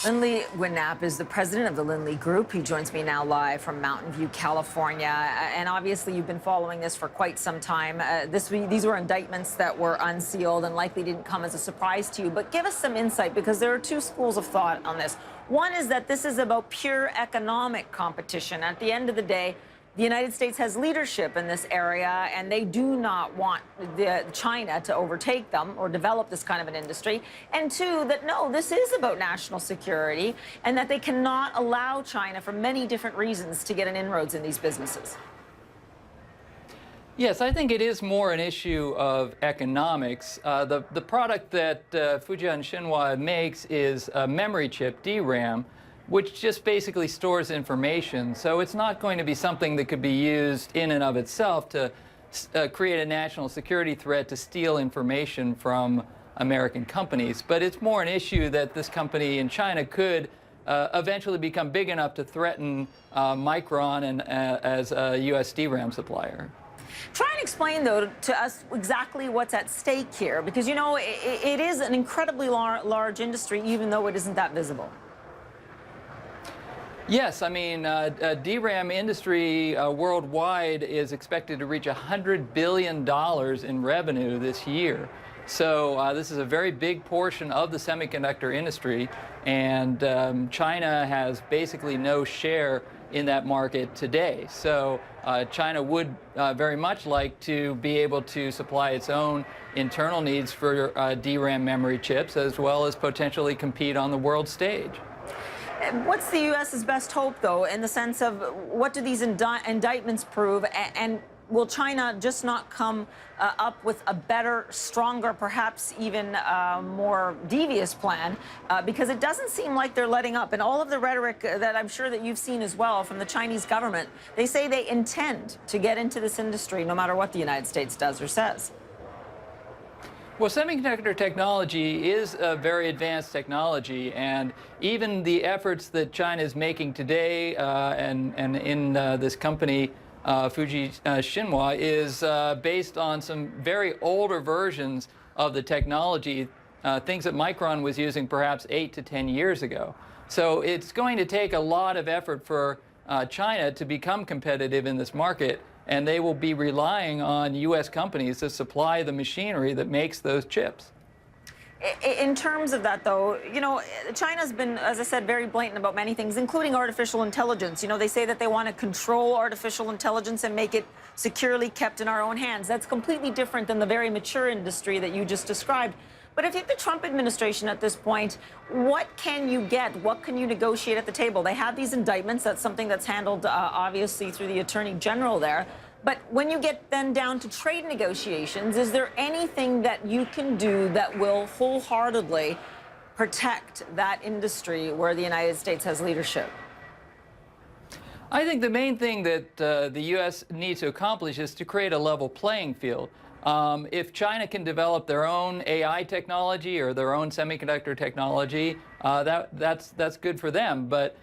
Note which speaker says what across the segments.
Speaker 1: Linley Gwennap is the president of the Linley Group. He joins me now live from Mountain View, California. And obviously, you've been following this for quite some time. These were indictments that were unsealed and likely didn't come as a surprise to you. But give us some insight, because there are two schools of thought on this. One is that this is about pure economic competition. At the end of the day, the United States has leadership in this area, and they do not want China to overtake them or develop this kind of an industry. And two, that no, this is about national security, and that they cannot allow China, for many different reasons, to get an inroads in these businesses.
Speaker 2: Yes, I think it is more an issue of economics. The product that Fujian Xinhua makes is a memory chip, DRAM, which just basically stores information. So it's not going to be something that could be used in and of itself to create a national security threat to steal information from American companies. But it's more an issue that this company in China could eventually become big enough to threaten Micron as a U.S. DRAM supplier.
Speaker 1: Try and explain, though, to us exactly what's at stake here, because, you know, it is an incredibly large industry, even though it isn't that visible.
Speaker 2: Yes, I mean, DRAM industry worldwide is expected to reach $100 billion in revenue this year. So this is a very big portion of the semiconductor industry, and China has basically no share in that market today. So China would very much like to be able to supply its own internal needs for DRAM memory chips, as well as potentially compete on the world stage.
Speaker 1: What's the U.S.'s best hope, though, in the sense of what do these indictments prove, and will China just not come up with a better, stronger, perhaps even more devious plan? Because it doesn't seem like they're letting up. And all of the rhetoric that I'm sure that you've seen as well from the Chinese government, they say they intend to get into this industry no matter what the United States does or says.
Speaker 2: Well, semiconductor technology is a very advanced technology, and even the efforts that China is making today and in this company, Fuji Xinhua, is based on some very older versions of the technology, things that Micron was using perhaps 8 to 10 years ago. So it's going to take a lot of effort for China to become competitive in this market, and they will be relying on U.S. companies to supply the machinery that makes those chips.
Speaker 1: In terms of that, though, you know, China's been, as I said, very blatant about many things, including artificial intelligence. You know, they say that they want to control artificial intelligence and make it securely kept in our own hands. That's completely different than the very mature industry that you just described. But if you're the Trump administration at this point, what can you get? What can you negotiate at the table? They have these indictments. That's something that's handled, obviously, through the Attorney General there. But when you get then down to trade negotiations, is there anything that you can do that will wholeheartedly protect that industry where the United States has leadership?
Speaker 2: I think the main thing that the U.S. needs to accomplish is to create a level playing field. If China can develop their own AI technology or their own semiconductor technology, that's good for them. But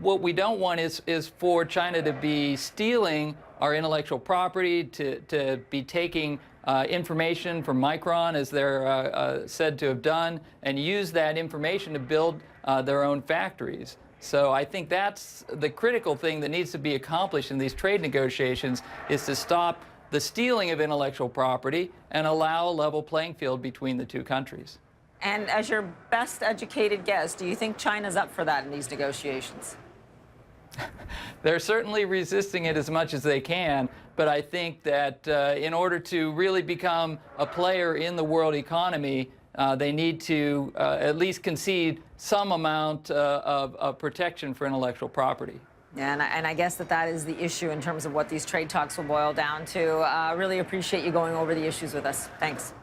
Speaker 2: what we don't want is for China to be stealing our intellectual property, to be taking information from Micron, as they're said to have done, and use that information to build their own factories. So I think that's the critical thing that needs to be accomplished in these trade negotiations, is to stop the stealing of intellectual property and allow a level playing field between the two countries.
Speaker 1: And as your best educated guess, do you think China's up for that in these negotiations?
Speaker 2: They're certainly resisting it as much as they can, but I think that in order to really become a player in the world economy, they need to at least concede some amount of protection for intellectual property.
Speaker 1: Yeah, and I guess that is the issue in terms of what these trade talks will boil down to. Really appreciate you going over the issues with us. Thanks.